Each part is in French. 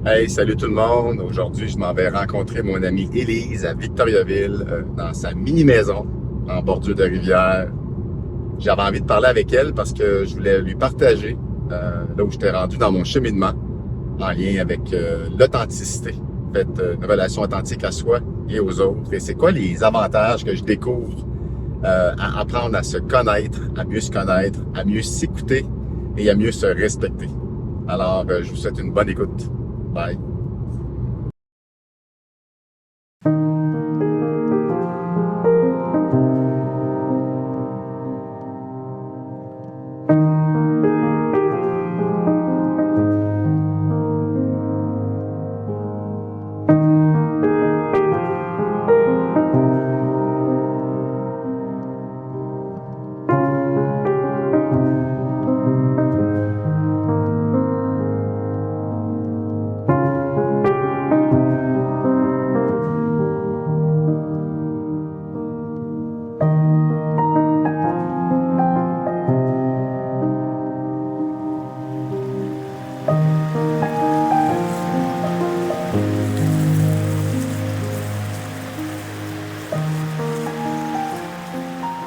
Hey, salut tout le monde. Aujourd'hui, je m'en vais rencontrer mon amie Élise à Victoriaville, dans sa mini-maison en bordure de rivière. J'avais envie de parler avec elle parce que je voulais lui partager là où j'étais rendu dans mon cheminement en lien avec l'authenticité. En fait, une relation authentique à soi et aux autres. Et c'est quoi les avantages que je découvre à apprendre à se connaître, à mieux se connaître, à mieux s'écouter et à mieux se respecter. Alors, je vous souhaite une bonne écoute. Bye.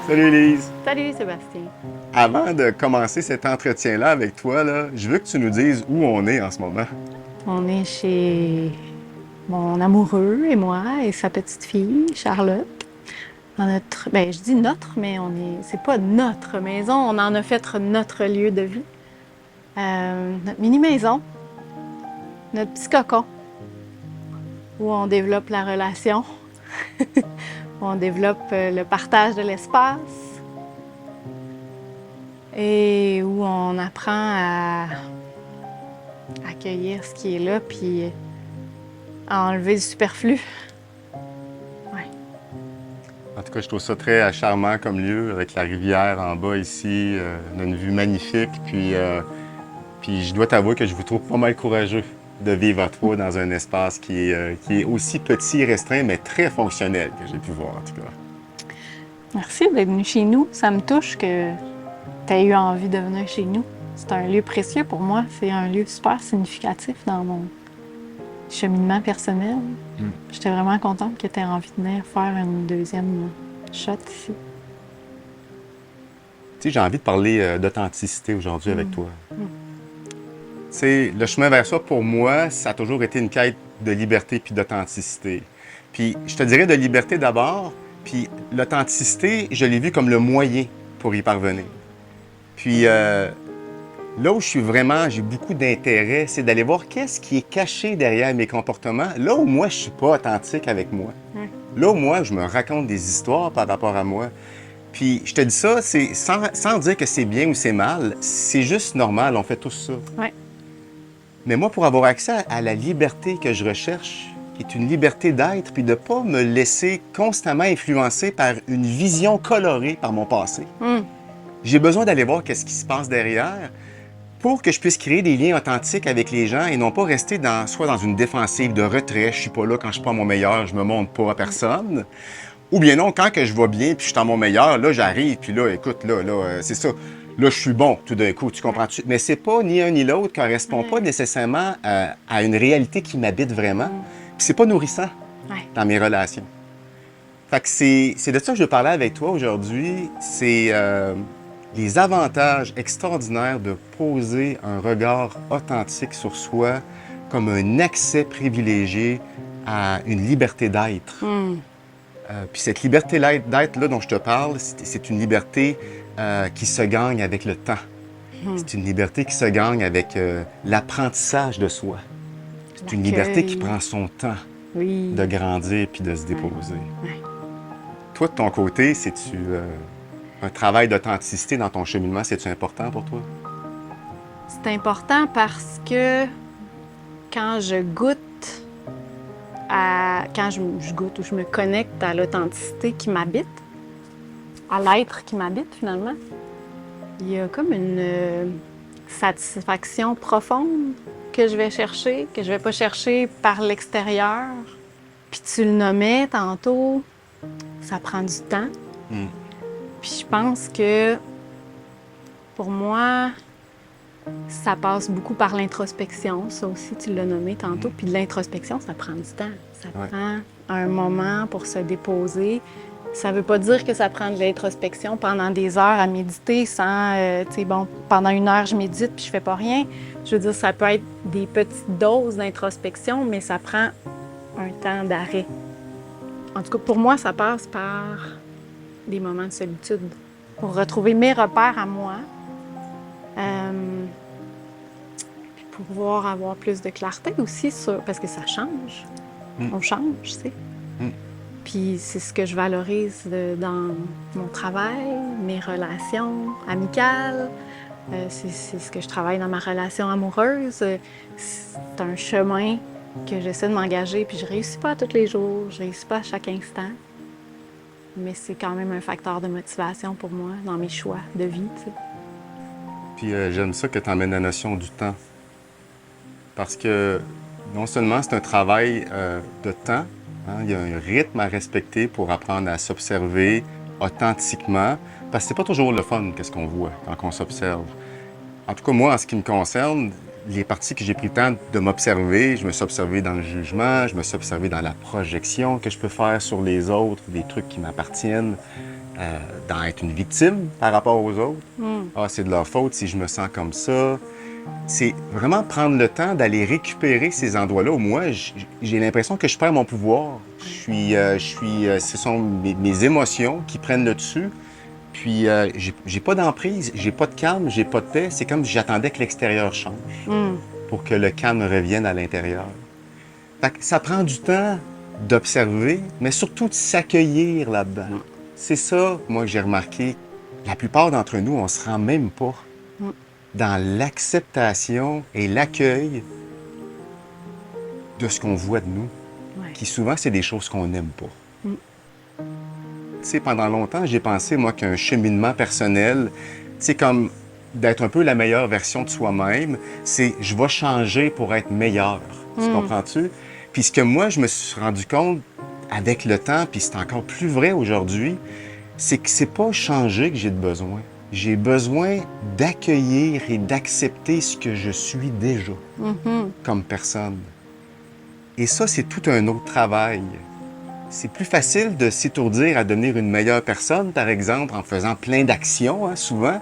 Salut Elise. Salut Sébastien. Avant de commencer cet entretien-là avec toi, là, je veux que tu nous dises où on est en ce moment. On est chez mon amoureux et moi et sa petite fille, Charlotte. Dans notre, ben je dis notre, mais c'est pas notre maison. On en a fait notre lieu de vie. Notre mini-maison, notre petit cocon, où on développe la relation, où on développe le partage de l'espace et où on apprend à accueillir ce qui est là, puis à enlever le superflu. Ouais. En tout cas, je trouve ça très charmant comme lieu, avec la rivière en bas ici. On a une vue magnifique. Puis je dois t'avouer que je vous trouve pas mal courageux de vivre à trois dans un espace qui est aussi petit et restreint, mais très fonctionnel, que j'ai pu voir en tout cas. Merci d'être venu chez nous. Ça me touche que tu aies eu envie de venir chez nous. C'est un lieu précieux pour moi. C'est un lieu super significatif dans mon cheminement personnel. J'étais vraiment contente que tu aies envie de venir faire une deuxième shot ici. Tu sais, j'ai envie de parler d'authenticité aujourd'hui avec toi. Tu sais, le chemin vers soi, pour moi, ça a toujours été une quête de liberté puis d'authenticité. Puis, je te dirais de liberté d'abord, puis l'authenticité, je l'ai vu comme le moyen pour y parvenir. Puis, là où je suis vraiment, j'ai beaucoup d'intérêt, c'est d'aller voir qu'est-ce qui est caché derrière mes comportements, là où moi, je suis pas authentique avec moi. Ouais. Là où moi, je me raconte des histoires par rapport à moi. Puis, je te dis ça, c'est sans dire que c'est bien ou c'est mal, c'est juste normal, on fait tous ça. Ouais. Mais moi, pour avoir accès à la liberté que je recherche, qui est une liberté d'être, puis de ne pas me laisser constamment influencer par une vision colorée par mon passé, Hum. j'ai besoin d'aller voir qu'est-ce qui se passe derrière pour que je puisse créer des liens authentiques avec les gens et non pas rester soit dans une défensive de retrait, je suis pas là quand je suis pas à mon meilleur, je me montre pas à personne, ou bien non, quand que je vais bien puis je suis à mon meilleur, là j'arrive puis là, écoute, c'est ça. Là, je suis bon tout d'un coup, tu comprends-tu? Mais c'est pas ni un ni l'autre, correspond pas Ouais. nécessairement à une réalité qui m'habite vraiment. Puis c'est pas nourrissant Ouais. dans mes relations. Fait que c'est de ça que je veux parler avec toi aujourd'hui. C'est les avantages extraordinaires de poser un regard authentique sur soi comme un accès privilégié à une liberté d'être. Hum. Puis cette liberté d'être là dont je te parle, c'est une liberté qui se gagne avec le temps. Hum. C'est une liberté qui se gagne avec l'apprentissage de soi. C'est une liberté qui L'accueil. prend son temps Oui. de grandir puis de se Ouais. déposer. Ouais. Toi, de ton côté, c'est-tu un travail d'authenticité dans ton cheminement, c'est-tu important pour toi? C'est important parce que quand je goûte quand je goûte ou je me connecte à l'authenticité qui m'habite, à l'être qui m'habite finalement, il y a comme une satisfaction profonde que je vais chercher, que je vais pas chercher par l'extérieur. Puis tu le nommais tantôt, ça prend du temps. Mm. Puis je pense que pour moi, ça passe beaucoup par l'introspection. Ça aussi, tu l'as nommé tantôt. Puis de l'introspection, ça prend du temps. Ça prend un moment pour se déposer. Ça veut pas dire que ça prend de l'introspection pendant des heures à méditer sans, tu sais, bon, pendant 1 heure, je médite puis je fais pas rien. Je veux dire, ça peut être des petites doses d'introspection, mais ça prend un temps d'arrêt. En tout cas, pour moi, ça passe par des moments de solitude pour retrouver mes repères à moi, puis pouvoir avoir plus de clarté aussi parce que ça change. On change, tu sais. Puis c'est ce que je valorise dans mon travail, mes relations amicales. C'est ce que je travaille dans ma relation amoureuse. C'est un chemin que j'essaie de m'engager, puis je réussis pas tous les jours, je réussis pas à chaque instant. Mais c'est quand même un facteur de motivation pour moi dans mes choix de vie, tu sais. Puis j'aime ça que tu emmènes la notion du temps. Parce que non seulement c'est un travail de temps, hein, il y a un rythme à respecter pour apprendre à s'observer authentiquement. Parce que c'est pas toujours le fun qu'est-ce qu'on voit quand on s'observe. En tout cas, moi, en ce qui me concerne, les parties que j'ai pris le temps de m'observer, je me suis observé dans le jugement, je me suis observé dans la projection que je peux faire sur les autres, des trucs qui m'appartiennent, dans être une victime par rapport aux autres. Ah, c'est de leur faute si je me sens comme ça. C'est vraiment prendre le temps d'aller récupérer ces endroits-là où moi, j'ai l'impression que je perds mon pouvoir. Ce sont mes émotions qui prennent le dessus. Puis, j'ai pas d'emprise, j'ai pas de calme, j'ai pas de paix. C'est comme si j'attendais que l'extérieur change pour que le calme revienne à l'intérieur. Fait que ça prend du temps d'observer, mais surtout de s'accueillir là-dedans. C'est ça, moi, que j'ai remarqué. La plupart d'entre nous, on se rend même pas dans l'acceptation et l'accueil de ce qu'on voit de nous, qui souvent, c'est des choses qu'on n'aime pas. Tu sais, pendant longtemps, j'ai pensé, moi, qu'un cheminement personnel, c'est comme d'être un peu la meilleure version de soi-même, c'est je vais changer pour être meilleur. Tu comprends-tu? Puis ce que moi, je me suis rendu compte avec le temps, puis c'est encore plus vrai aujourd'hui, c'est que c'est pas changer que j'ai de besoin. J'ai besoin d'accueillir et d'accepter ce que je suis déjà comme personne. Et ça, c'est tout un autre travail. C'est plus facile de s'étourdir à devenir une meilleure personne, par exemple, en faisant plein d'actions, hein, souvent,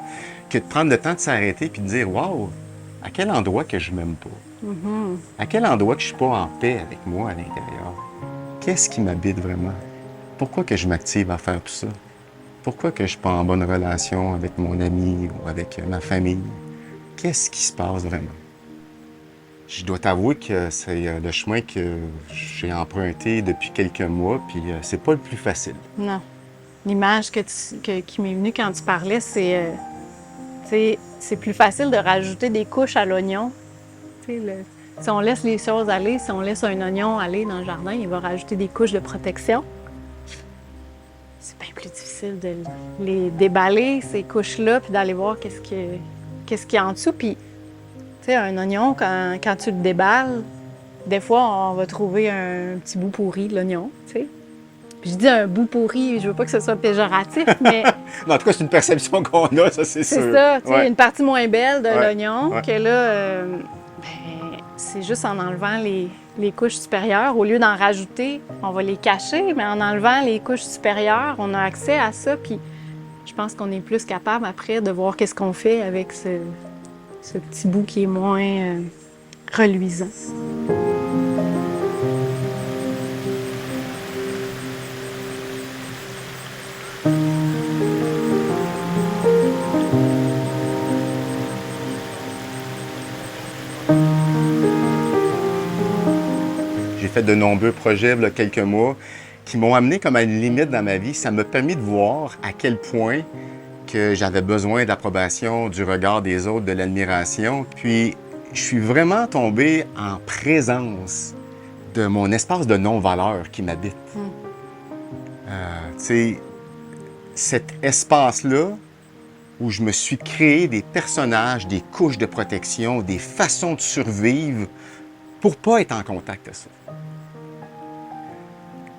que de prendre le temps de s'arrêter puis de dire « Wow, à quel endroit que je m'aime pas? À quel endroit que je suis pas en paix avec moi à l'intérieur? Qu'est-ce qui m'habite vraiment? Pourquoi que je m'active à faire tout ça? Pourquoi que je suis pas en bonne relation avec mon ami ou avec ma famille? Qu'est-ce qui se passe vraiment? » Je dois t'avouer que c'est le chemin que j'ai emprunté depuis quelques mois, puis c'est pas le plus facile. Non. L'image qui m'est venue quand tu parlais, c'est c'est plus facile de rajouter des couches à l'oignon. Si on laisse les choses aller, si on laisse un oignon aller dans le jardin, il va rajouter des couches de protection. C'est bien plus difficile de les déballer, ces couches-là, puis d'aller voir qu'est-ce qu'il y a en dessous. Puis, tu sais, un oignon, quand tu le déballes, des fois, on va trouver un petit bout pourri de l'oignon, tu sais. Puis je dis un bout pourri, je veux pas que ce soit péjoratif, mais... En tout cas, c'est une perception qu'on a, ça, c'est sûr. C'est ça, tu sais, une partie moins belle de l'oignon, que là, c'est juste en enlevant les couches supérieures. Au lieu d'en rajouter, on va les cacher, mais en enlevant les couches supérieures, on a accès à ça, puis je pense qu'on est plus capable après de voir qu'est-ce qu'on fait avec ce petit bout qui est moins reluisant. J'ai fait de nombreux projets il y a quelques mois qui m'ont amené comme à une limite dans ma vie. Ça m'a permis de voir à quel point que j'avais besoin d'approbation, du regard des autres, de l'admiration. Puis, je suis vraiment tombé en présence de mon espace de non-valeur qui m'habite. Tu sais, cet espace-là où je me suis créé des personnages, des couches de protection, des façons de survivre pour pas être en contact avec ça.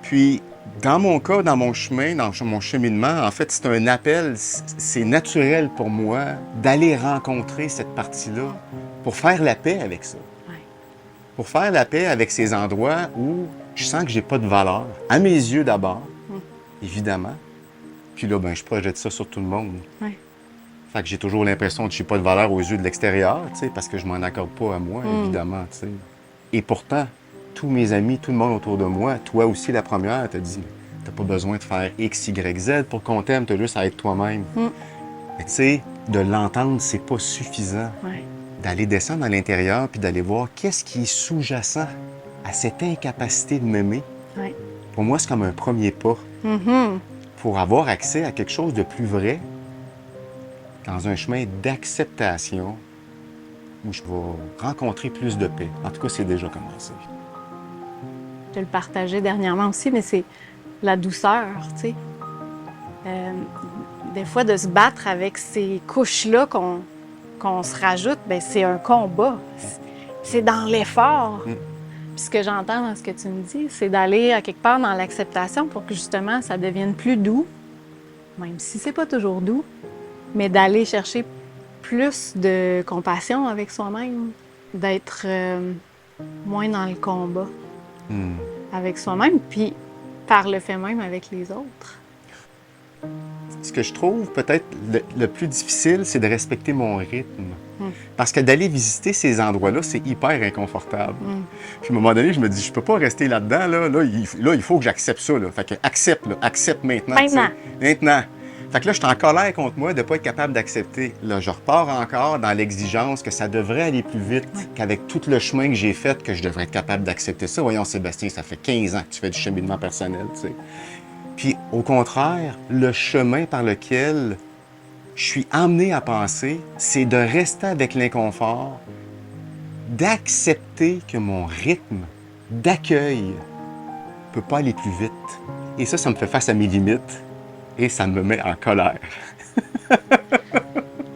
Puis, Dans mon cas, dans mon chemin, dans mon cheminement, en fait, c'est un appel, c'est naturel pour moi d'aller rencontrer cette partie-là pour faire la paix avec ça. Ouais. Pour faire la paix avec ces endroits où je sens que j'ai pas de valeur. À mes yeux d'abord, évidemment. Puis là, ben, je projette ça sur tout le monde. Ouais. Fait que j'ai toujours l'impression que j'ai pas de valeur aux yeux de l'extérieur, tu sais, parce que je m'en accorde pas à moi, évidemment, tu sais. Et pourtant, tous mes amis, tout le monde autour de moi, toi aussi la première, t'as dit, t'as pas besoin de faire X, Y, Z pour qu'on t'aime, t'as juste à être toi-même. Mais tu sais, de l'entendre, c'est pas suffisant. Ouais. D'aller descendre à l'intérieur puis d'aller voir qu'est-ce qui est sous-jacent à cette incapacité de m'aimer. Ouais. Pour moi, c'est comme un premier pas pour avoir accès à quelque chose de plus vrai dans un chemin d'acceptation où je vais rencontrer plus de paix. En tout cas, c'est déjà commencé. Je le partageais dernièrement aussi, mais c'est la douceur, tu sais. Des fois, de se battre avec ces couches-là qu'on se rajoute, ben c'est un combat. C'est dans l'effort. Puis ce que j'entends dans ce que tu me dis, c'est d'aller à quelque part dans l'acceptation pour que justement ça devienne plus doux, même si c'est pas toujours doux, mais d'aller chercher plus de compassion avec soi-même, d'être moins dans le combat avec soi-même, puis par le fait même avec les autres. Ce que je trouve peut-être le plus difficile, c'est de respecter mon rythme. Parce que d'aller visiter ces endroits-là, c'est hyper inconfortable. Puis à un moment donné, je me dis, je peux pas rester là-dedans. Là, il faut que j'accepte ça. Là. Fait que accepte maintenant. Maintenant. Maintenant. Fait que là, je suis en colère contre moi de ne pas être capable d'accepter. Là, je repars encore dans l'exigence que ça devrait aller plus vite qu'avec tout le chemin que j'ai fait, que je devrais être capable d'accepter ça. Voyons, Sébastien, ça fait 15 ans que tu fais du cheminement personnel, tu sais. Puis, au contraire, le chemin par lequel je suis amené à penser, c'est de rester avec l'inconfort, d'accepter que mon rythme d'accueil ne peut pas aller plus vite. Et ça me fait face à mes limites et ça me met en colère.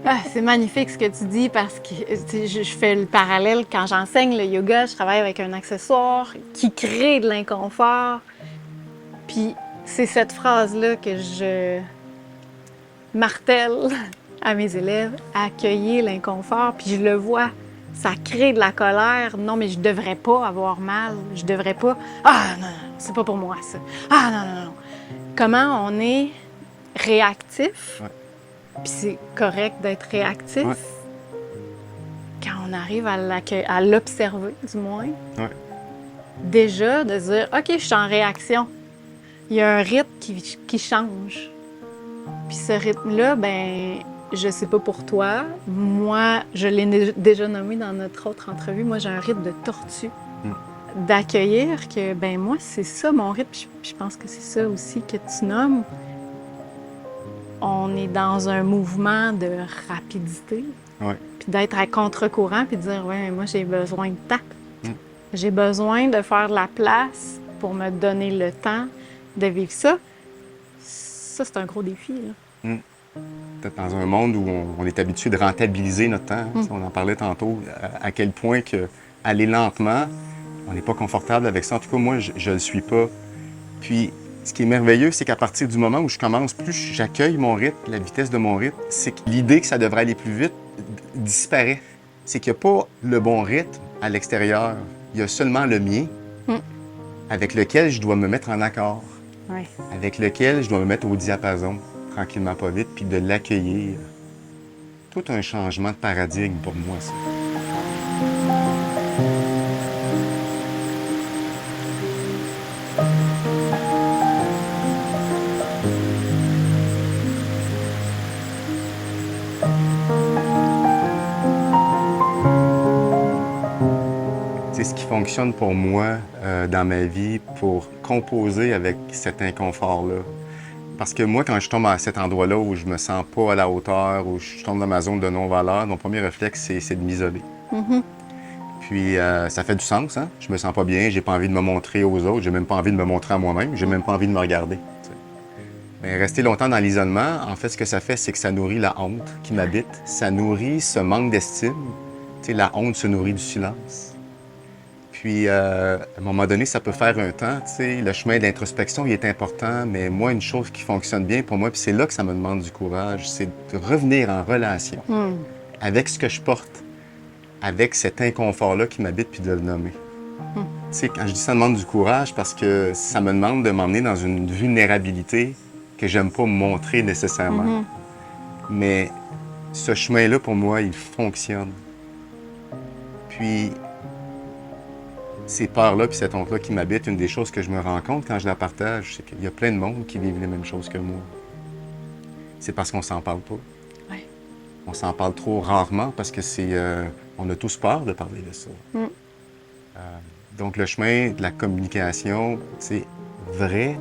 Ah, c'est magnifique ce que tu dis parce que je fais le parallèle quand j'enseigne le yoga, je travaille avec un accessoire qui crée de l'inconfort. Puis c'est cette phrase-là que je martèle à mes élèves, accueillir l'inconfort, puis je le vois, ça crée de la colère. Non, mais je devrais pas avoir mal, je devrais pas. Ah non, non, c'est pas pour moi ça. Ah non, non, non. Comment on est réactif, puis c'est correct d'être réactif quand on arrive à l'observer, du moins. Déjà, de se dire, OK, je suis en réaction. Il y a un rythme qui change. Puis ce rythme-là, ben, je sais pas pour toi. Moi, je l'ai déjà nommé dans notre autre entrevue. Moi, j'ai un rythme de tortue. D'accueillir que, ben moi, c'est ça mon rythme. Puis je pense que c'est ça aussi que tu nommes. On est dans un mouvement de rapidité. Puis d'être à contre-courant, puis de dire, ouais, moi, j'ai besoin de temps. J'ai besoin de faire de la place pour me donner le temps de vivre ça. Ça, c'est un gros défi, là. Peut-être dans un monde où on est habitué de rentabiliser notre temps. On en parlait tantôt, à quel point que aller lentement, on n'est pas confortable avec ça. En tout cas, moi, je le suis pas. Puis, ce qui est merveilleux, c'est qu'à partir du moment où je commence, plus j'accueille mon rythme, la vitesse de mon rythme, c'est que l'idée que ça devrait aller plus vite disparaît. C'est qu'il n'y a pas le bon rythme à l'extérieur. Il y a seulement le mien, avec lequel je dois me mettre en accord. Avec lequel je dois me mettre au diapason, tranquillement, pas vite, puis de l'accueillir. Tout un changement de paradigme pour moi, ça. C'est ce qui fonctionne pour moi dans ma vie pour composer avec cet inconfort-là. Parce que moi, quand je tombe à cet endroit-là où je me sens pas à la hauteur, où je tombe dans ma zone de non-valeur, mon premier réflexe, c'est de m'isoler. Puis ça fait du sens, hein? Je me sens pas bien, j'ai pas envie de me montrer aux autres, j'ai même pas envie de me montrer à moi-même, j'ai même pas envie de me regarder. Mais rester longtemps dans l'isolement, en fait, ce que ça fait, c'est que ça nourrit la honte qui m'habite. Ça nourrit ce manque d'estime. Tu sais, la honte se nourrit du silence. Puis, à un moment donné, ça peut faire un temps, tu sais, le chemin d'introspection, il est important, mais moi, une chose qui fonctionne bien pour moi, puis c'est là que ça me demande du courage, c'est de revenir en relation Hmm. avec ce que je porte, avec cet inconfort-là qui m'habite, puis de le nommer. Hmm. Tu sais, quand je dis ça demande du courage, parce que ça me demande de m'emmener dans une vulnérabilité que j'aime pas montrer nécessairement. Mhm. Mais ce chemin-là, pour moi, il fonctionne. Puis, ces peurs-là, puis cette honte-là qui m'habite, une des choses que je me rends compte quand je la partage, c'est qu'il y a plein de monde qui vivent les mêmes choses que moi. C'est parce qu'on s'en parle pas. Ouais. On s'en parle trop rarement parce que on a tous peur de parler de ça. Mm. Donc, le chemin de la communication, c'est vrai,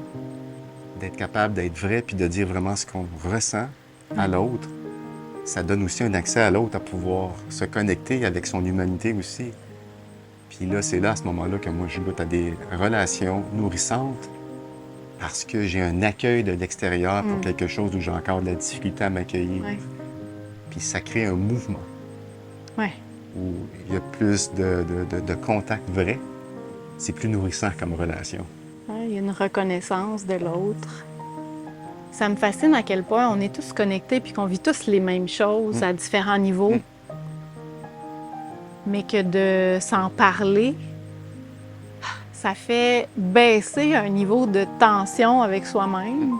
d'être capable d'être vrai puis de dire vraiment ce qu'on ressent à l'autre. Ça donne aussi un accès à l'autre à pouvoir se connecter avec son humanité aussi. Puis là, c'est là, à ce moment-là, que moi, je goûte à des relations nourrissantes parce que j'ai un accueil de l'extérieur pour quelque chose où j'ai encore de la difficulté à m'accueillir. Ouais. Puis ça crée un mouvement Ouais. où il y a plus de contact vrai. C'est plus nourrissant comme relation. Ouais, il y a une reconnaissance de l'autre. Ça me fascine à quel point on est tous connectés puis qu'on vit tous les mêmes choses à différents niveaux. Mais que de s'en parler, ça fait baisser un niveau de tension avec soi-même.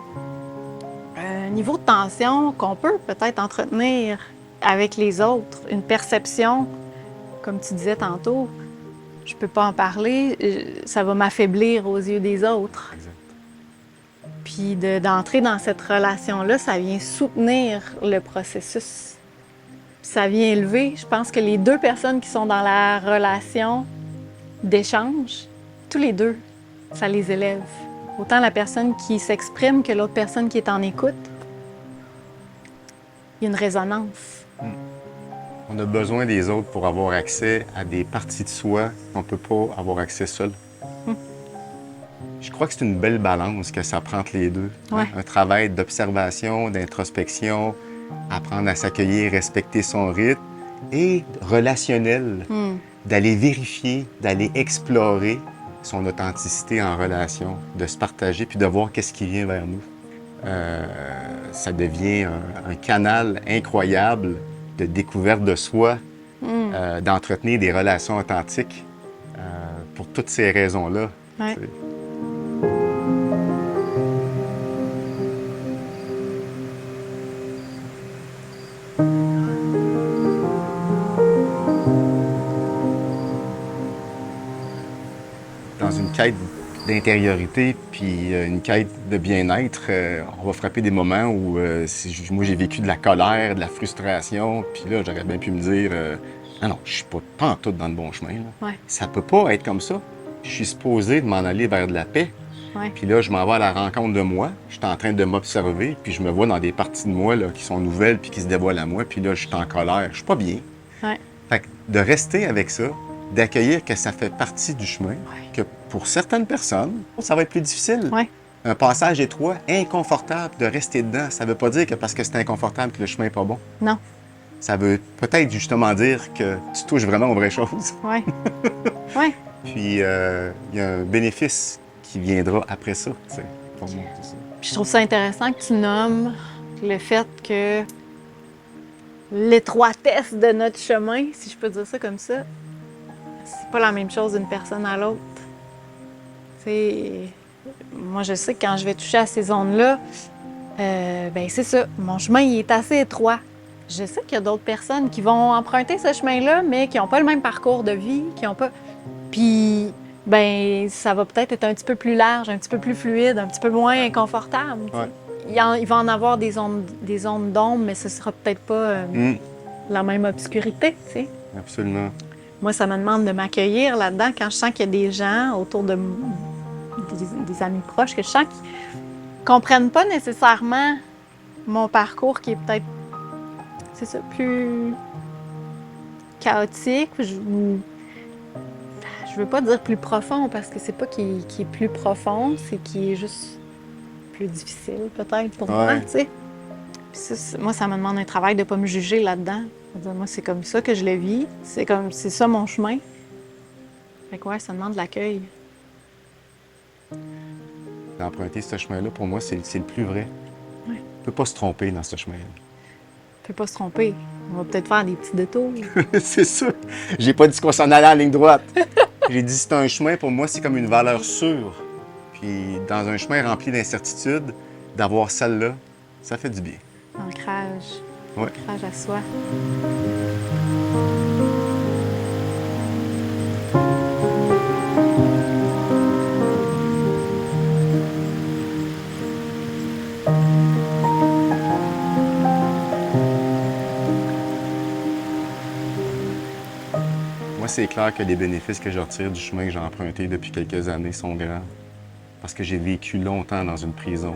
Un niveau de tension qu'on peut peut-être entretenir avec les autres. Une perception, comme tu disais tantôt, je peux pas en parler, ça va m'affaiblir aux yeux des autres. Exact. Puis d'entrer dans cette relation-là, ça vient soutenir le processus. Puis ça vient élever. Je pense que les deux personnes qui sont dans la relation d'échange, tous les deux, ça les élève. Autant la personne qui s'exprime que l'autre personne qui est en écoute. Il y a une résonance. On a besoin des autres pour avoir accès à des parties de soi qu'on ne peut pas avoir accès seul. Je crois que c'est une belle balance que ça prend entre les deux. Ouais. Un travail d'observation, d'introspection, apprendre à s'accueillir, respecter son rythme et relationnel, d'aller vérifier, d'aller explorer son authenticité en relation, de se partager puis de voir qu'est-ce qui vient vers nous. Ça devient un canal incroyable de découverte de soi, d'entretenir des relations authentiques pour toutes ces raisons-là. Ouais. T'sais. Dans une quête d'intériorité puis une quête de bien-être, on va frapper des moments où moi j'ai vécu de la colère, de la frustration, puis là j'aurais bien pu me dire ah non, je suis pas en tout dans le bon chemin. Là. Ouais. Ça peut pas être comme ça. Je suis supposé de m'en aller vers de la paix. Ouais. Puis là, je m'en vais à la rencontre de moi. Je suis en train de m'observer, puis je me vois dans des parties de moi là, qui sont nouvelles puis qui se dévoilent à moi. Puis là, je suis en colère. Je suis pas bien. Ouais. Fait que de rester avec ça, d'accueillir que ça fait partie du chemin, que pour certaines personnes, ça va être plus difficile. Ouais. Un passage étroit, inconfortable, de rester dedans, ça veut pas dire que parce que c'est inconfortable que le chemin est pas bon. Non. Ça veut peut-être justement dire que tu touches vraiment aux vraies choses. Ouais. Ouais. Puis il y a un bénéfice qui viendra après ça, tu sais, pour moi, c'est ça. Puis je trouve ça intéressant que tu nommes le fait que l'étroitesse de notre chemin, si je peux dire ça comme ça, c'est pas la même chose d'une personne à l'autre. Moi, je sais que quand je vais toucher à ces zones-là, ben c'est ça. Mon chemin, il est assez étroit. Je sais qu'il y a d'autres personnes qui vont emprunter ce chemin-là, mais qui n'ont pas le même parcours de vie, qui n'ont pas... Puis, ben ça va peut-être être un petit peu plus large, un petit peu plus fluide, un petit peu moins inconfortable. Ouais. Il va en avoir des zones d'ombre, mais ce sera peut-être pas la même obscurité, tu sais. Absolument. Moi, ça me demande de m'accueillir là-dedans quand je sens qu'il y a des gens autour de des amis proches que je sens qu'ils comprennent pas nécessairement mon parcours qui est peut-être, c'est ça, plus chaotique. Je veux pas dire plus profond parce que c'est pas qu'il est plus profond, c'est qu'il est juste plus difficile peut-être pour moi, tu sais. Puis ça, moi, ça me demande un travail de pas me juger là-dedans. Moi, c'est comme ça que je le vis. C'est ça mon chemin. Fait que ouais, ça demande de l'accueil. D'emprunter ce chemin-là, pour moi, c'est le plus vrai. Ouais. On ne peut pas se tromper dans ce chemin-là. On peut pas se tromper. On va peut-être faire des petits détours. C'est ça. J'ai pas dit qu'on s'en allait en ligne droite. J'ai dit c'est un chemin, pour moi, c'est comme une valeur sûre. Puis dans un chemin rempli d'incertitudes, d'avoir celle-là, ça fait du bien. Ancrage. Ouais. Ancrage à soi. Moi, c'est clair que les bénéfices que je retire du chemin que j'ai emprunté depuis quelques années sont grands. Parce que j'ai vécu longtemps dans une prison.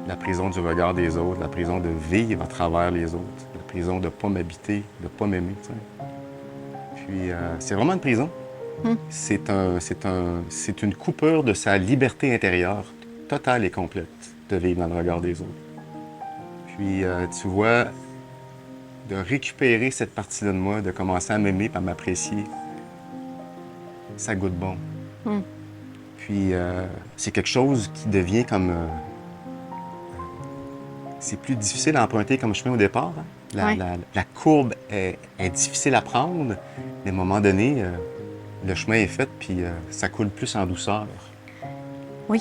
La prison du regard des autres, la prison de vivre à travers les autres, la prison de ne pas m'habiter, de ne pas m'aimer. Tu sais. Puis, c'est vraiment une prison. C'est une coupure de sa liberté intérieure, totale et complète, de vivre dans le regard des autres. Puis, tu vois, de récupérer cette partie-là de moi, de commencer à m'aimer et à m'apprécier, ça goûte bon. Puis, c'est quelque chose qui devient comme... c'est plus difficile à emprunter comme chemin au départ. Hein? Ouais. La courbe est difficile à prendre, mais à un moment donné, le chemin est fait, puis ça coule plus en douceur. Oui.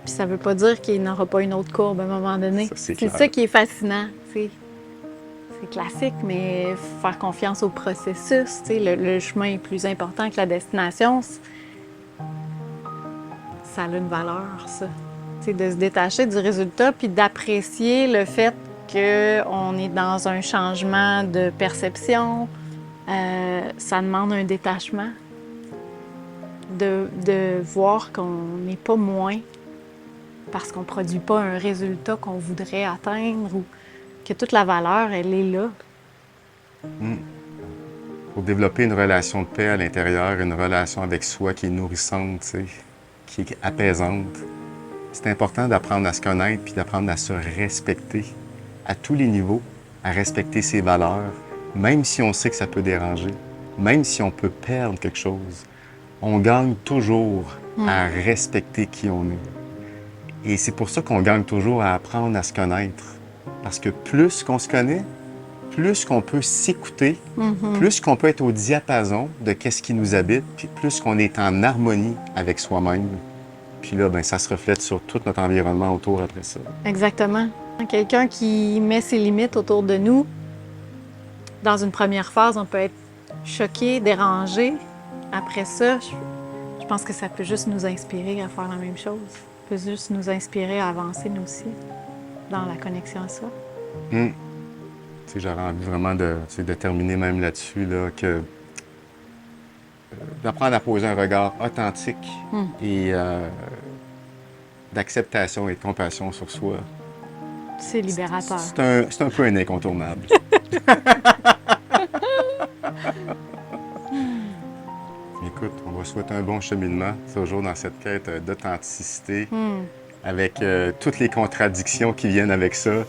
Puis ça veut pas dire qu'il n'aura pas une autre courbe à un moment donné. Ça, c'est C'est clair. ça qui est fascinant, tu sais. C'est classique, mais faire confiance au processus, tu sais, le chemin est plus important que la destination. Ça a une valeur, ça. Tu sais, de se détacher du résultat puis d'apprécier le fait qu'on est dans un changement de perception. Ça demande un détachement. De voir qu'on n'est pas moins parce qu'on ne produit pas un résultat qu'on voudrait atteindre ou que toute la valeur, elle est là. Pour développer une relation de paix à l'intérieur, une relation avec soi qui est nourrissante, tu sais, qui est apaisante, c'est important d'apprendre à se connaître puis d'apprendre à se respecter à tous les niveaux, à respecter ses valeurs, même si on sait que ça peut déranger, même si on peut perdre quelque chose. On gagne toujours à respecter qui on est. Et c'est pour ça qu'on gagne toujours à apprendre à se connaître. Parce que plus qu'on se connaît, plus qu'on peut s'écouter, plus qu'on peut être au diapason de qu'est-ce qui nous habite, puis plus qu'on est en harmonie avec soi-même. Puis là, ben, ça se reflète sur tout notre environnement autour après ça. Exactement. Quelqu'un qui met ses limites autour de nous, dans une première phase, on peut être choqué, dérangé. Après ça, je pense que ça peut juste nous inspirer à faire la même chose. Ça peut juste nous inspirer à avancer, nous aussi, dans la connexion à soi. Tu sais, j'aurais envie vraiment de terminer même là-dessus, là, que d'apprendre à poser un regard authentique et d'acceptation et de compassion sur soi. C'est libérateur. C'est un peu un incontournable. Écoute, on va souhaiter un bon cheminement, toujours dans cette quête d'authenticité, avec toutes les contradictions qui viennent avec ça,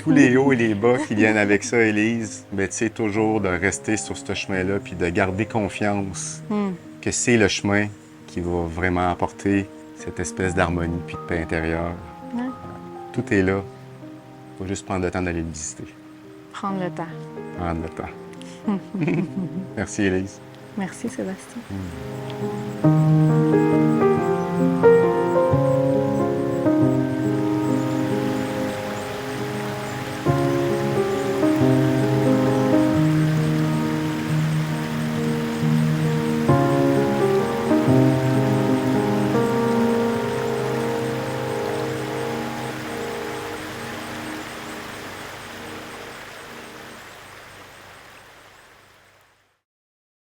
tous les hauts et les bas qui viennent avec ça, Élise. Mais tu sais, toujours de rester sur ce chemin-là, puis de garder confiance que c'est le chemin qui va vraiment apporter cette espèce d'harmonie puis de paix intérieure. Ouais. Tout est là. Il faut juste prendre le temps d'aller le visiter. Prendre le temps. Prendre le temps. Merci, Élise. Merci, Sébastien.